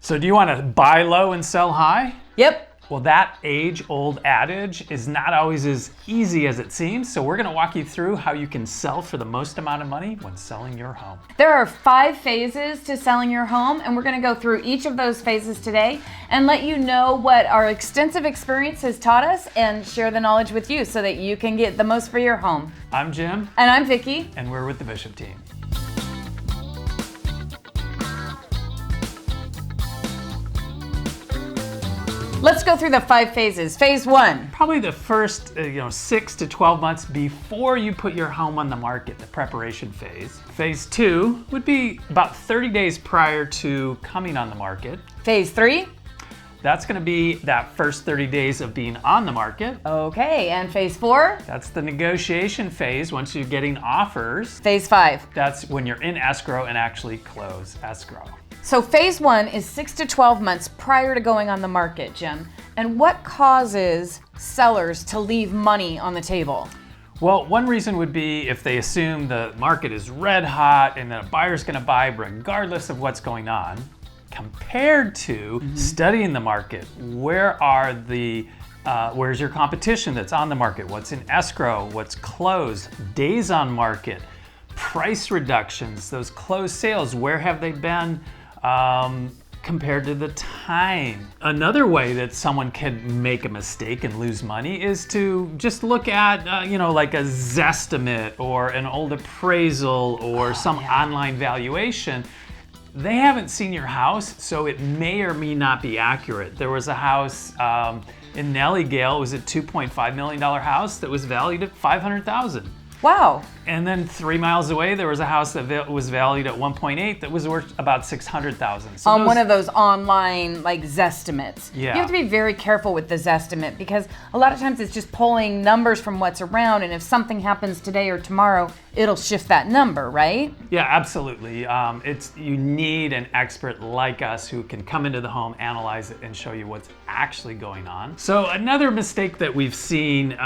So do you want to buy low and sell high? Yep. Well, that age-old adage is not always as easy as it seems, so we're going to walk you through how you can sell for the most amount of money when selling your home. There are 5 phases to selling your home, and we're going to go through each of those phases today and let you know what our extensive experience has taught us and share the knowledge with you so that you can get the most for your home. I'm Jim. And I'm Vickie. And we're with the Bishop team. Let's go through the 5 phases. Phase 1. Probably the first 6 to 12 months before you put your home on the market, the preparation phase. Phase 2 would be about 30 days prior to coming on the market. Phase 3. That's going to be that first 30 days of being on the market. Okay, and phase 4? That's the negotiation phase once you're getting offers. Phase 5. That's when you're in escrow and actually close escrow. So phase 1 is 6 to 12 months prior to going on the market, Jim. And what causes sellers to leave money on the table? Well, one reason would be if they assume the market is red hot and that a buyer's going to buy regardless of what's going on, compared to studying the market. Where's your competition that's on the market? What's in escrow? What's closed? Days on market? Price reductions? Those closed sales? Where have they been compared to the time? Another way that someone can make a mistake and lose money is to just look at, like a Zestimate or an old appraisal or online valuation. They haven't seen your house, so it may or may not be accurate. There was a house in Nellygale, it was a $2.5 million house that was valued at $500,000. Wow. And then 3 miles away, there was a house that was valued at 1.8 that was worth about $600,000. So one of those online Zestimates. Yeah. You have to be very careful with the Zestimate because a lot of times it's just pulling numbers from what's around, and if something happens today or tomorrow, it'll shift that number, right? Yeah, absolutely. You need an expert like us who can come into the home, analyze it, and show you what's actually going on. So another mistake that we've seen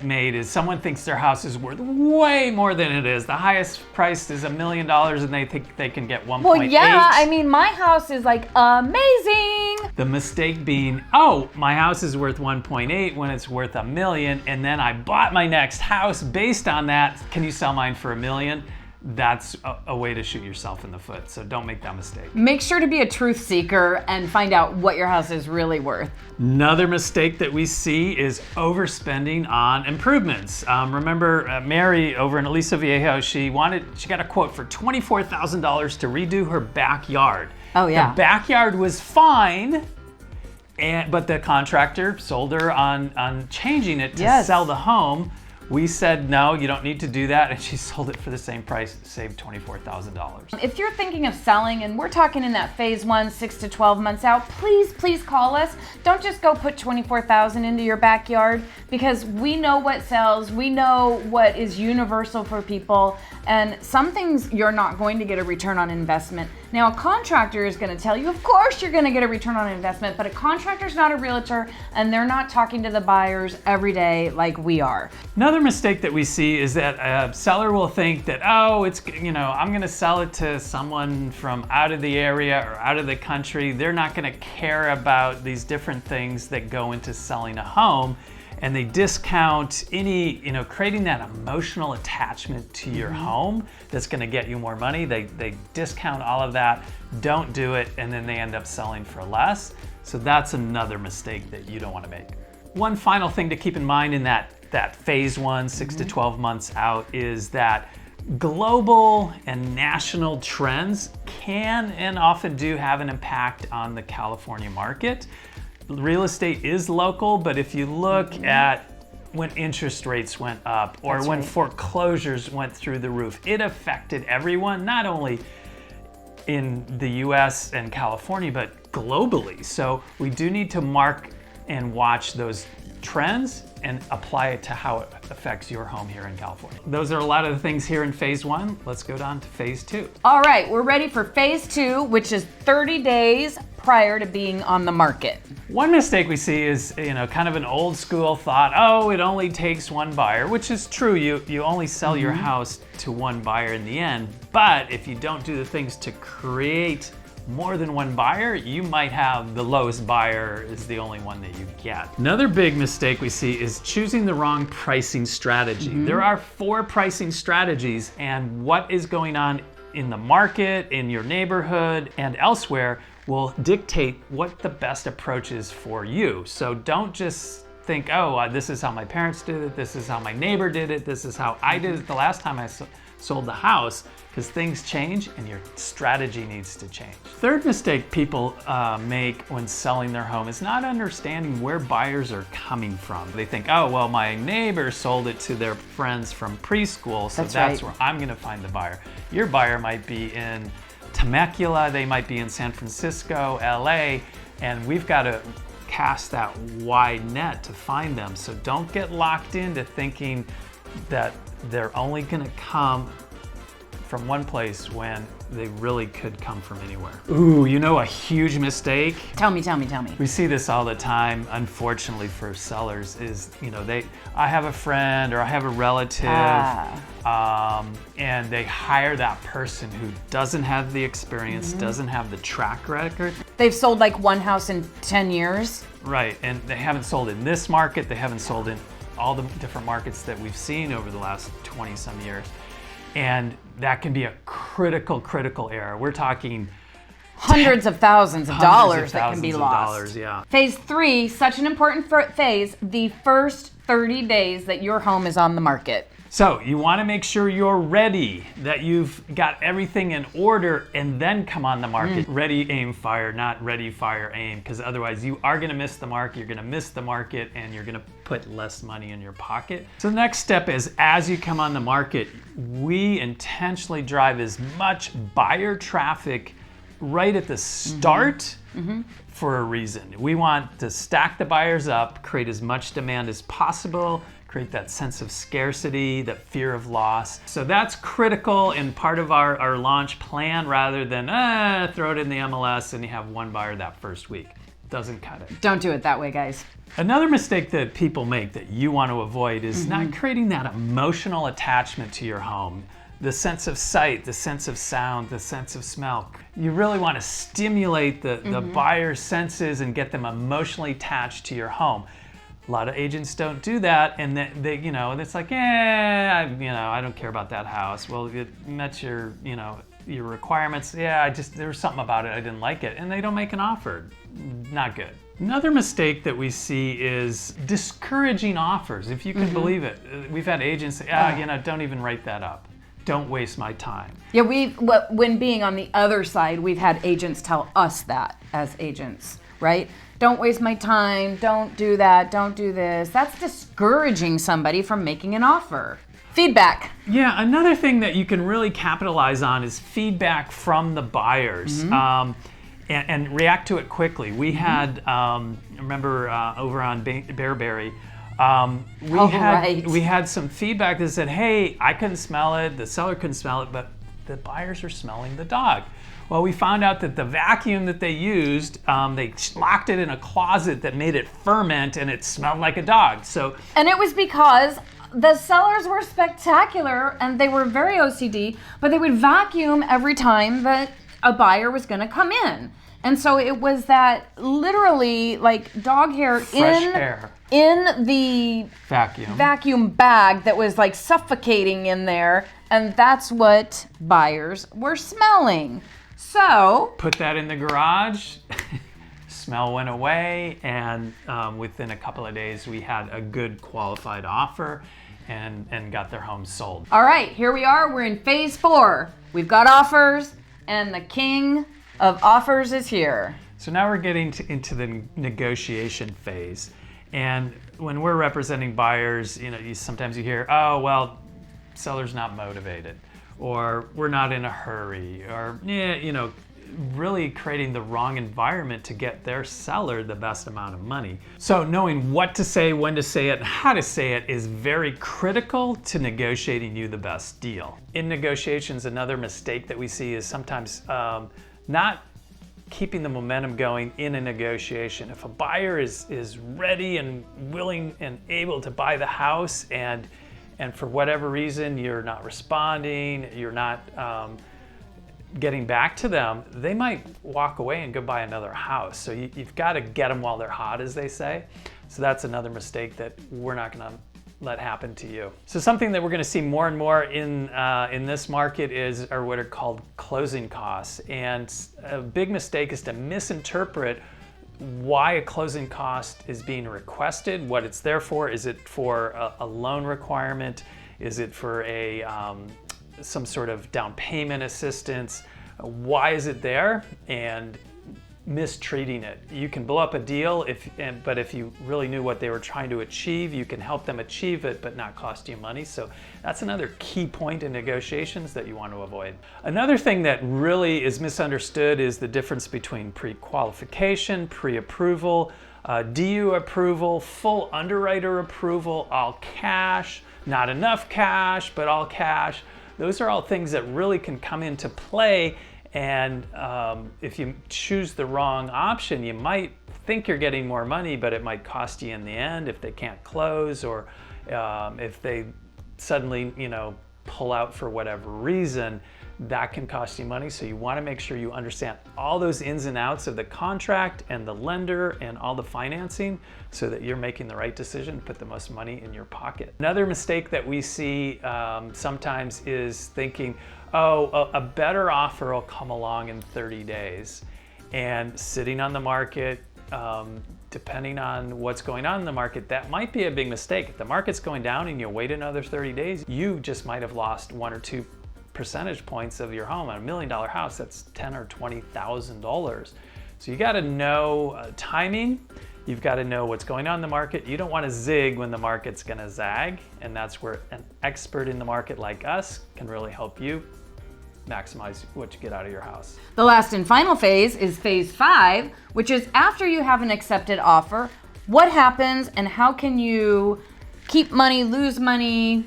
made is someone thinks their house is worth way more than it is. The highest price is $1 million and they think they can get 1.8. Well, yeah, I mean, my house is amazing. The mistake being, my house is worth 1.8 when it's worth $1 million, and then I bought my next house based on that. Can you sell mine for $1 million? That's a way to shoot yourself in the foot, so don't make that mistake. Make sure to be a truth seeker and find out what your house is really worth. Another mistake that we see is overspending on improvements. Remember Mary over in Aliso Viejo, she got a quote for $24,000 to redo her backyard. Oh yeah. The backyard was fine, but the contractor sold her on changing it to sell the home. We said, no, you don't need to do that, and she sold it for the same price, saved $24,000. If you're thinking of selling, and we're talking in that phase 1, 6 to 12 months out, please call us. Don't just go put $24,000 into your backyard, because we know what sells, we know what is universal for people, and some things you're not going to get a return on investment. Now, a contractor is going to tell you, of course you're going to get a return on investment, but a contractor's not a realtor, and they're not talking to the buyers every day like we are. Another mistake that we see is that a seller will think that, I'm going to sell it to someone from out of the area or out of the country. They're not going to care about these different things that go into selling a home. And they discount any, creating that emotional attachment to your home that's going to get you more money. They discount all of that, don't do it, and then they end up selling for less. So that's another mistake that you don't want to make. One final thing to keep in mind in that phase 1, 6 to 12 months out, is that global and national trends can and often do have an impact on the California market. Real estate is local, but if you look at when interest rates went up or when foreclosures went through the roof, it affected everyone, not only in the US and California, but globally. So we do need to mark and watch those trends and apply it to how it affects your home here in California. Those are a lot of the things here in phase 1. Let's go down to phase 2. All right, we're ready for phase 2, which is 30 days prior to being on the market. One mistake we see is, kind of an old school thought, it only takes one buyer, which is true. You only sell your house to one buyer in the end. But if you don't do the things to create more than one buyer, you might have the lowest buyer is the only one that you get. Another big mistake we see is choosing the wrong pricing strategy. There are 4 pricing strategies, and what is going on in the market, in your neighborhood, and elsewhere will dictate what the best approach is for you. So don't just think, oh, this is how my parents did it, this is how my neighbor did it, this is how I did it the last time I sold the house, because things change and your strategy needs to change. Third mistake people make when selling their home is not understanding where buyers are coming from. They think, oh, well, my neighbor sold it to their friends from preschool, so that's where I'm gonna find the buyer. Your buyer might be in Temecula, they might be in San Francisco, LA, and we've got to cast that wide net to find them. So don't get locked into thinking that they're only gonna come from one place when they really could come from anywhere. Ooh, you know a huge mistake? Tell me. We see this all the time, unfortunately for sellers, is, I have a friend or I have a relative, and they hire that person who doesn't have the experience, doesn't have the track record. They've sold like one house in 10 years. Right, and they haven't sold in this market, they haven't sold in all the different markets that we've seen over the last 20 some years. And that can be a critical error. We're talking hundreds of thousands of dollars that can be lost. Yeah. Phase 3, such an important phase, the first 30 days that your home is on the market. So you want to make sure you're ready, that you've got everything in order, and then come on the market. Ready, aim, fire, not ready, fire, aim, because otherwise you are going to miss the mark, you're going to miss the market, and you're going to put less money in your pocket. So the next step is, as you come on the market, we intentionally drive as much buyer traffic right at the start for a reason. We want to stack the buyers up, create as much demand as possible, create that sense of scarcity, that fear of loss. So that's critical and part of our launch plan, rather than throw it in the MLS and you have one buyer that first week. Doesn't cut it. Don't do it that way, guys. Another mistake that people make that you want to avoid is not creating that emotional attachment to your home. The sense of sight, the sense of sound, the sense of smell. You really want to stimulate the buyer's senses and get them emotionally attached to your home. A lot of agents don't do that, and they it's like, I don't care about that house. Well, it met your requirements. Yeah, there was something about it, I didn't like it, and they don't make an offer. Not good. Another mistake that we see is discouraging offers, if you can believe it. We've had agents say, don't even write that up. Don't waste my time. Yeah, when being on the other side, we've had agents tell us that as agents, right? Don't waste my time, don't do that, don't do this. That's discouraging somebody from making an offer. Feedback. Yeah, another thing that you can really capitalize on is feedback from the buyers, and react to it quickly. We had, remember over on Bearberry, we had some feedback that said, hey, I couldn't smell it, the seller couldn't smell it, but the buyers are smelling the dog. Well, we found out that the vacuum that they used, they locked it in a closet that made it ferment, and it smelled like a dog. And it was because the sellers were spectacular and they were very OCD, but they would vacuum every time that a buyer was going to come in. And so it was that literally like dog hair in the vacuum bag that was like suffocating in there, and that's what buyers were smelling. So put that in the garage, smell went away, and within a couple of days we had a good qualified offer and got their home sold. All right, here we are, we're in phase 4. We've got offers, and the king of offers is here. So now we're getting into the negotiation phase. And when we're representing buyers, sometimes you hear, oh, well, seller's not motivated, or we're not in a hurry, or, really creating the wrong environment to get their seller the best amount of money. So knowing what to say, when to say it, and how to say it is very critical to negotiating you the best deal. In negotiations, another mistake that we see is sometimes not keeping the momentum going in a negotiation. If a buyer is ready and willing and able to buy the house, and for whatever reason you're not responding, you're not getting back to them, they might walk away and go buy another house. So you've got to get them while they're hot, as they say. So that's another mistake that we're not going to let happen to you. So something that we're going to see more and more in this market are what are called closing costs. And a big mistake is to misinterpret why a closing cost is being requested, what it's there for. Is it for a loan requirement? Is it for some sort of down payment assistance? Why is it there? And mistreating it. You can blow up a deal, but if you really knew what they were trying to achieve, you can help them achieve it but not cost you money. So that's another key point in negotiations that you want to avoid. Another thing that really is misunderstood is the difference between pre-qualification, pre-approval, DU approval, full underwriter approval, all cash, not enough cash, but all cash. Those are all things that really can come into play. And if you choose the wrong option, you might think you're getting more money, but it might cost you in the end if they can't close, or if they suddenly, pull out for whatever reason. That can cost you money. So you want to make sure you understand all those ins and outs of the contract and the lender and all the financing so that you're making the right decision to put the most money in your pocket. Another mistake that we see sometimes is thinking, a better offer will come along in 30 days. And sitting on the market, depending on what's going on in the market, that might be a big mistake. If the market's going down and you wait another 30 days, you just might have lost 1 or 2 percentage points of your home. On $1 million house, that's $10,000 or $20,000. So you got to know timing. You've got to know what's going on in the market. You don't want to zig when the market's going to zag, and that's where an expert in the market like us can really help you maximize what you get out of your house. The last and final phase is phase 5, which is after you have an accepted offer. What happens and how can you keep money, lose money,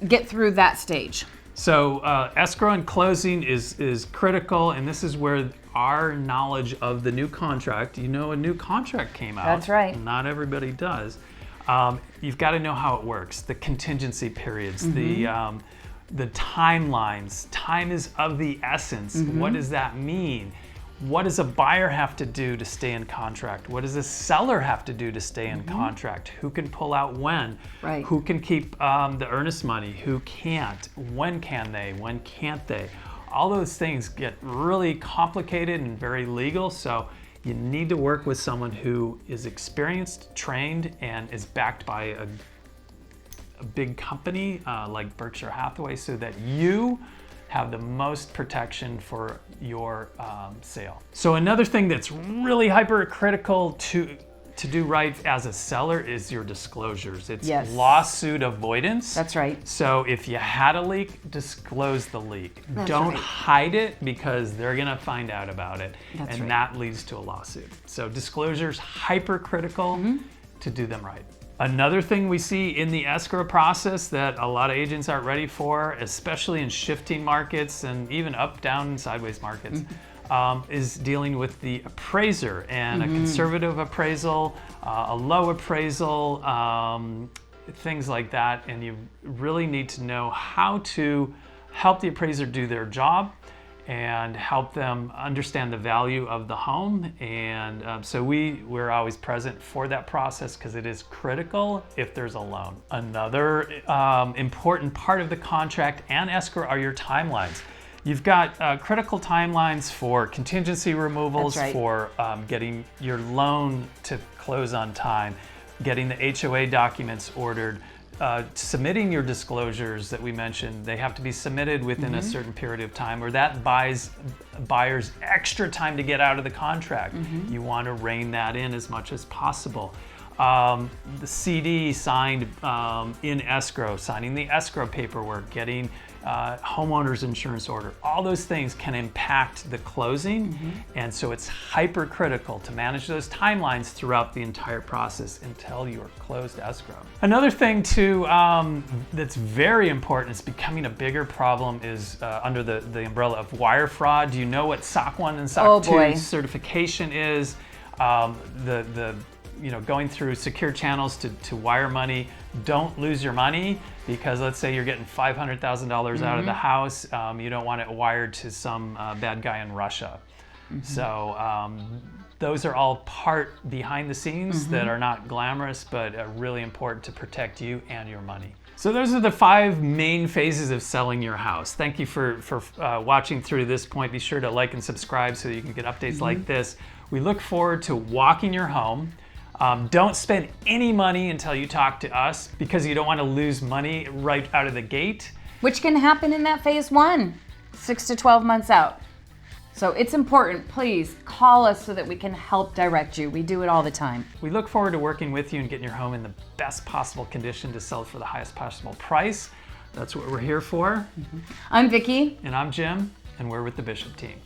get through that stage? So escrow and closing is critical, and this is where our knowledge of the new contract, a new contract came out. That's right. Not everybody does. You've got to know how it works, the contingency periods, the timelines. Time is of the essence. What does that mean? What does a buyer have to do to stay in contract? What does a seller have to do to stay in contract? Who can pull out when? Right. Who can keep the earnest money? Who can't? When can they? When can't they? All those things get really complicated and very legal, so you need to work with someone who is experienced, trained, and is backed by a big company like Berkshire Hathaway, so that you have the most protection for your sale. So another thing that's really hypercritical to do right as a seller is your disclosures. It's lawsuit avoidance. That's right. So if you had a leak, disclose the leak. That's Don't right. hide it, because they're gonna find out about it. That's and right. that leads to a lawsuit. So disclosures, hypercritical to do them right. Another thing we see in the escrow process that a lot of agents aren't ready for, especially in shifting markets and even up, down, sideways markets, is dealing with the appraiser and a conservative appraisal, a low appraisal, things like that. And you really need to know how to help the appraiser do their job and help them understand the value of the home. And so we're always present for that process, because it is critical if there's a loan. Another important part of the contract and escrow are your timelines. You've got critical timelines for contingency removals, for getting your loan to close on time, getting the HOA documents ordered, submitting your disclosures that we mentioned. They have to be submitted within a certain period of time, or that buys buyers extra time to get out of the contract. You want to rein that in as much as possible. The CD signed in escrow, signing the escrow paperwork, getting homeowner's insurance order. All those things can impact the closing, and so it's hypercritical to manage those timelines throughout the entire process until you're closed escrow. Another thing too that's very important, is becoming a bigger problem, is under the umbrella of wire fraud. Do you know what SOC 1 and SOC 2 certification is? The going through secure channels to wire money. Don't lose your money, because let's say you're getting $500,000 out of the house. You don't want it wired to some bad guy in Russia. So those are all part behind the scenes that are not glamorous, but are really important to protect you and your money. So those are the 5 main phases of selling your house. Thank you for watching through this point. Be sure to like and subscribe so you can get updates like this. We look forward to walking your home. Don't spend any money until you talk to us, because you don't want to lose money right out of the gate. Which can happen in that phase 1, 6 to 12 months out. So it's important, please call us so that we can help direct you. We do it all the time. We look forward to working with you and getting your home in the best possible condition to sell for the highest possible price. That's what we're here for. I'm Vickie. And I'm Jim, and we're with the Bishop team.